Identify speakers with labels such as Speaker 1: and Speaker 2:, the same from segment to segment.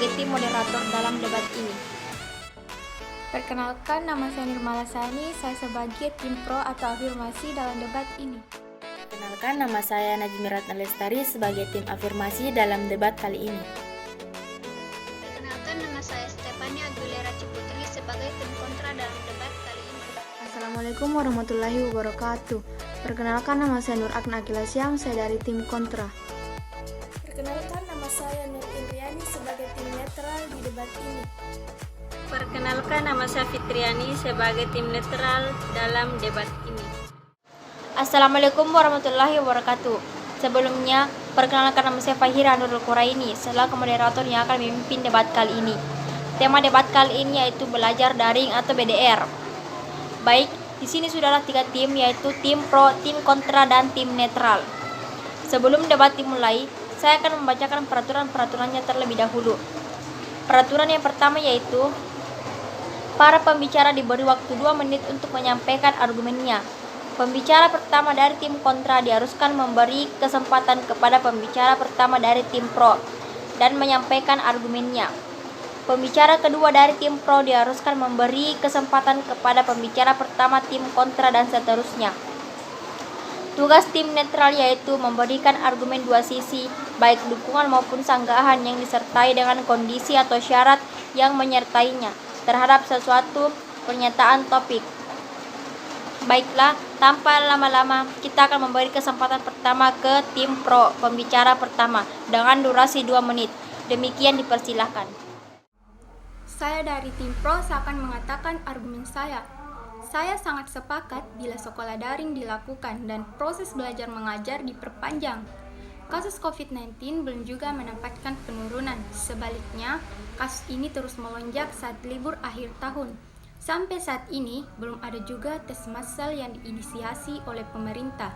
Speaker 1: sebagai tim moderator dalam debat ini. Perkenalkan, nama saya Nirmala Sani, saya sebagai tim pro atau afirmasi dalam debat ini.
Speaker 2: Perkenalkan, nama saya Najmi Ratna Lestari sebagai tim afirmasi dalam debat kali ini.
Speaker 3: Perkenalkan, nama saya Stefani Aguilera Ciputri sebagai tim kontra dalam debat kali ini.
Speaker 4: Assalamualaikum warahmatullahi wabarakatuh. Perkenalkan, nama saya Nur Akna Akilasyam, saya dari tim kontra.
Speaker 5: Perkenalkan, nama saya Nur Indriani sebagai tim netral di debat ini.
Speaker 6: Perkenalkan, nama saya Fitriani sebagai tim netral dalam debat ini.
Speaker 1: Assalamualaikum warahmatullahi wabarakatuh. Sebelumnya, perkenalkan, nama saya Fahira Nurul Quraini selaku moderator yang akan memimpin debat kali ini. Tema debat kali ini yaitu belajar daring atau BDR. Baik, di sini sudah ada 3 tim, yaitu tim pro, tim kontra, dan tim netral. Sebelum debat dimulai, saya akan membacakan peraturan-peraturannya terlebih dahulu. Peraturan yang pertama yaitu para pembicara diberi waktu 2 menit untuk menyampaikan argumennya. Pembicara pertama dari tim kontra diharuskan memberi kesempatan kepada pembicara pertama dari tim pro dan menyampaikan argumennya. Pembicara kedua dari tim pro diharuskan memberi kesempatan kepada pembicara pertama tim kontra dan seterusnya. Tugas tim netral yaitu memberikan argumen 2 sisi, baik dukungan maupun sanggahan yang disertai dengan kondisi atau syarat yang menyertainya terhadap sesuatu pernyataan topik. Baiklah, tanpa lama-lama, kita akan memberi kesempatan pertama ke tim pro, pembicara pertama, dengan durasi 2 menit. Demikian, dipersilahkan.
Speaker 5: Saya dari tim pro akan mengatakan argumen saya. Saya sangat sepakat bila sekolah daring dilakukan dan proses belajar mengajar diperpanjang. Kasus COVID-19 belum juga menampakkan penurunan. Sebaliknya, kasus ini terus melonjak saat libur akhir tahun. Sampai saat ini, belum ada juga tes massal yang diinisiasi oleh pemerintah.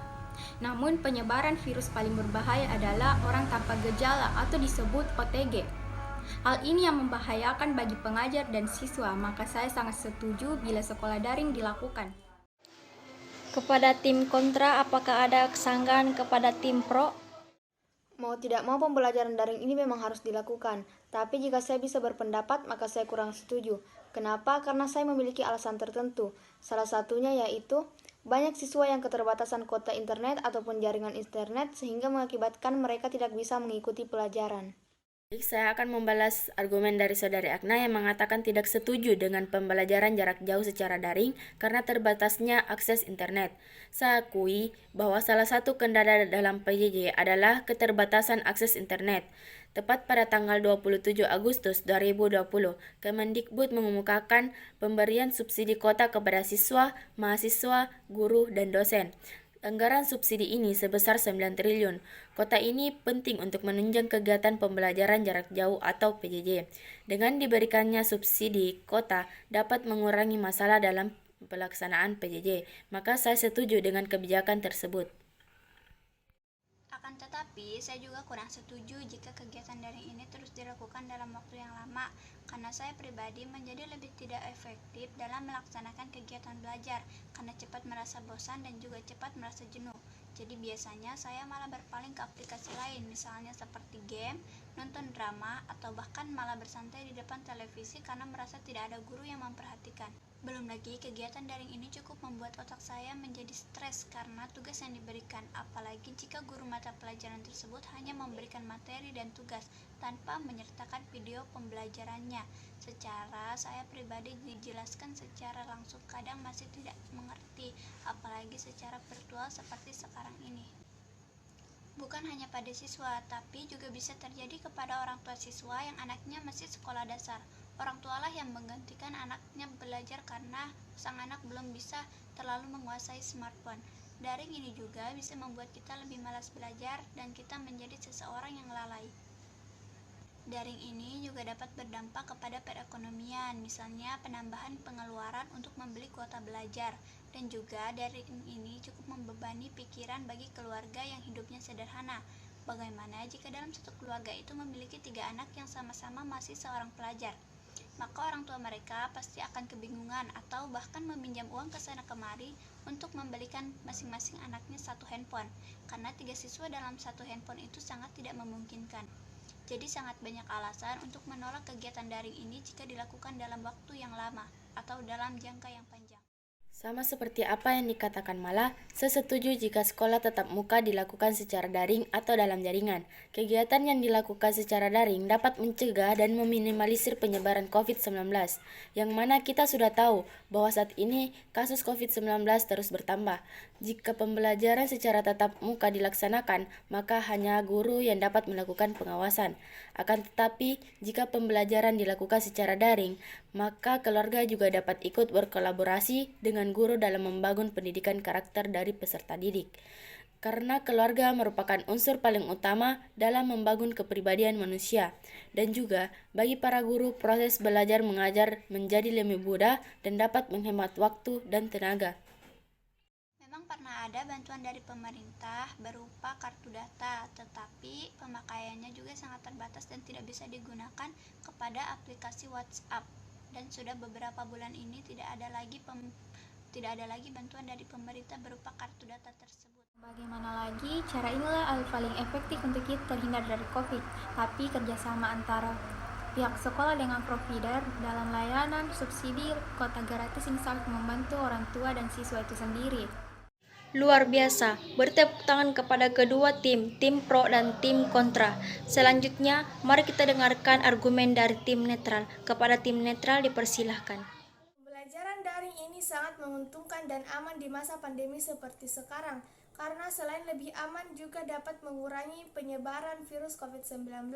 Speaker 5: Namun, penyebaran virus paling berbahaya adalah orang tanpa gejala atau disebut OTG. Hal ini yang membahayakan bagi pengajar dan siswa, maka saya sangat setuju bila sekolah daring dilakukan.
Speaker 1: Kepada tim kontra, apakah ada kesanggahan kepada tim pro?
Speaker 4: Mau tidak mau pembelajaran daring ini memang harus dilakukan, tapi jika saya bisa berpendapat maka saya kurang setuju. Kenapa? Karena saya memiliki alasan tertentu. Salah satunya yaitu banyak siswa yang keterbatasan kuota internet ataupun jaringan internet sehingga mengakibatkan mereka tidak bisa mengikuti pelajaran.
Speaker 2: Baik, saya akan membalas argumen dari Saudari Akna yang mengatakan tidak setuju dengan pembelajaran jarak jauh secara daring karena terbatasnya akses internet. Saya akui bahwa salah satu kendala dalam PJJ adalah keterbatasan akses internet. Tepat pada tanggal 27 Agustus 2020, Kemendikbud mengumumkan pemberian subsidi kuota kepada siswa, mahasiswa, guru, dan dosen. Anggaran subsidi ini sebesar 9 triliun. Kota ini penting untuk menunjang kegiatan pembelajaran jarak jauh atau PJJ. Dengan diberikannya subsidi kota dapat mengurangi masalah dalam pelaksanaan PJJ. Maka saya setuju dengan kebijakan tersebut.
Speaker 3: Akan tetapi, saya juga kurang setuju jika kegiatan daring ini terus dilakukan dalam waktu yang lama, karena saya pribadi menjadi lebih tidak efektif dalam melaksanakan kegiatan belajar, karena cepat merasa bosan dan juga cepat merasa jenuh. Jadi biasanya saya malah berpaling ke aplikasi lain, misalnya seperti game, nonton drama, atau bahkan malah bersantai di depan televisi karena merasa tidak ada guru yang memperhatikan. Belum lagi, kegiatan daring ini cukup membuat otak saya menjadi stres karena tugas yang diberikan, apalagi jika guru mata pelajaran tersebut hanya memberikan materi dan tugas tanpa menyertakan video pembelajarannya. Secara saya pribadi dijelaskan secara langsung kadang masih tidak mengerti, apalagi secara virtual seperti sekarang ini. Bukan hanya pada siswa, tapi juga bisa terjadi kepada orang tua siswa yang anaknya masih sekolah dasar. Orang tualah yang menggantikan anaknya belajar karena sang anak belum bisa terlalu menguasai smartphone. Daring ini juga bisa membuat kita lebih malas belajar dan kita menjadi seseorang yang lalai. Daring ini juga dapat berdampak kepada perekonomian, misalnya penambahan pengeluaran untuk membeli kuota belajar. Dan juga daring ini cukup membebani pikiran bagi keluarga yang hidupnya sederhana. Bagaimana jika dalam satu keluarga itu memiliki 3 anak yang sama-sama masih seorang pelajar? Maka orang tua mereka pasti akan kebingungan atau bahkan meminjam uang ke sana kemari untuk membelikan masing-masing anaknya satu handphone, karena 3 siswa dalam satu handphone itu sangat tidak memungkinkan. Jadi sangat banyak alasan untuk menolak kegiatan daring ini jika dilakukan dalam waktu yang lama atau dalam jangka yang panjang.
Speaker 2: Sama seperti apa yang dikatakan Mala, saya setuju jika sekolah tatap muka dilakukan secara daring atau dalam jaringan. Kegiatan yang dilakukan secara daring dapat mencegah dan meminimalisir penyebaran COVID-19, yang mana kita sudah tahu bahwa saat ini kasus COVID-19 terus bertambah. Jika pembelajaran secara tatap muka dilaksanakan, maka hanya guru yang dapat melakukan pengawasan. Akan tetapi, jika pembelajaran dilakukan secara daring, maka keluarga juga dapat ikut berkolaborasi dengan guru dalam membangun pendidikan karakter dari peserta didik. Karena keluarga merupakan unsur paling utama dalam membangun kepribadian manusia. Dan juga bagi para guru, proses belajar mengajar menjadi lebih mudah dan dapat menghemat waktu dan tenaga.
Speaker 3: Memang pernah ada bantuan dari pemerintah berupa kartu data, tetapi pemakaiannya juga sangat terbatas dan tidak bisa digunakan kepada aplikasi WhatsApp. Dan sudah beberapa bulan ini tidak ada lagi bantuan dari pemerintah berupa kartu data tersebut.
Speaker 5: Bagaimana lagi, cara inilah paling efektif untuk kita terhindar dari COVID, tapi kerjasama antara pihak sekolah dengan provider dalam layanan subsidi kota gratis ini sangat membantu orang tua dan siswa itu sendiri.
Speaker 1: Luar biasa, bertepuk tangan kepada kedua tim pro dan tim kontra. Selanjutnya, mari kita dengarkan argumen dari tim netral. Kepada tim netral dipersilahkan.
Speaker 7: Pembelajaran daring ini sangat menguntungkan dan aman di masa pandemi seperti sekarang, karena selain lebih aman juga dapat mengurangi penyebaran virus COVID-19,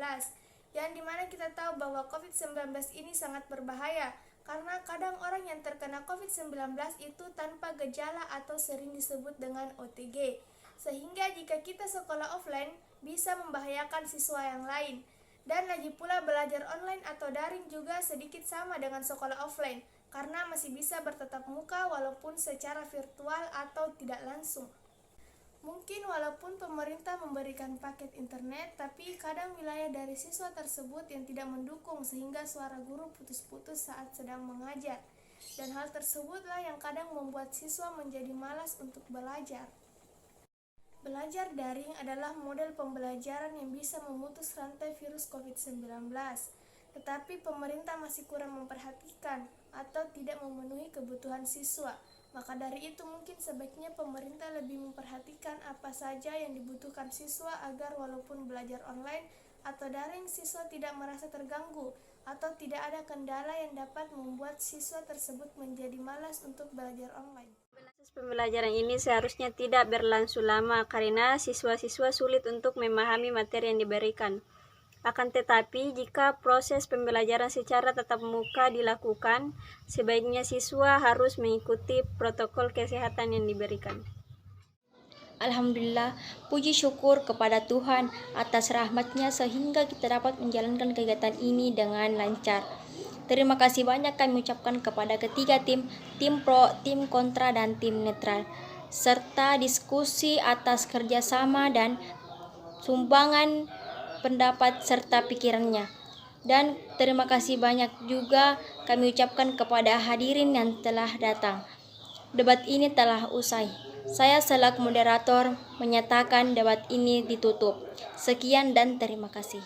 Speaker 7: yang dimana kita tahu bahwa COVID-19 ini sangat berbahaya, karena kadang orang yang terkena COVID-19 itu tanpa gejala atau sering disebut dengan OTG, sehingga jika kita sekolah offline bisa membahayakan siswa yang lain. Dan lagi pula belajar online atau daring juga sedikit sama dengan sekolah offline, karena masih bisa bertatap muka walaupun secara virtual atau tidak langsung. Mungkin walaupun pemerintah memberikan paket internet, tapi kadang wilayah dari siswa tersebut yang tidak mendukung sehingga suara guru putus-putus saat sedang mengajar. Dan hal tersebutlah yang kadang membuat siswa menjadi malas untuk belajar. Belajar daring adalah model pembelajaran yang bisa memutus rantai virus COVID-19, tetapi pemerintah masih kurang memperhatikan atau tidak memenuhi kebutuhan siswa. Maka dari itu mungkin sebaiknya pemerintah lebih memperhatikan apa saja yang dibutuhkan siswa agar walaupun belajar online atau daring siswa tidak merasa terganggu atau tidak ada kendala yang dapat membuat siswa tersebut menjadi malas untuk belajar online.
Speaker 6: Proses pembelajaran ini seharusnya tidak berlangsung lama karena siswa-siswa sulit untuk memahami materi yang diberikan. Akan tetapi, jika proses pembelajaran secara tatap muka dilakukan, sebaiknya siswa harus mengikuti protokol kesehatan yang diberikan.
Speaker 1: Alhamdulillah, puji syukur kepada Tuhan atas rahmat-Nya sehingga kita dapat menjalankan kegiatan ini dengan lancar. Terima kasih banyak kami ucapkan kepada ketiga tim pro, tim kontra, dan tim netral, serta diskusi atas kerjasama dan sumbangan pendapat serta pikirannya. Dan terima kasih banyak juga kami ucapkan kepada hadirin yang telah datang. Debat ini telah usai. Saya selaku moderator menyatakan debat ini ditutup. Sekian dan terima kasih.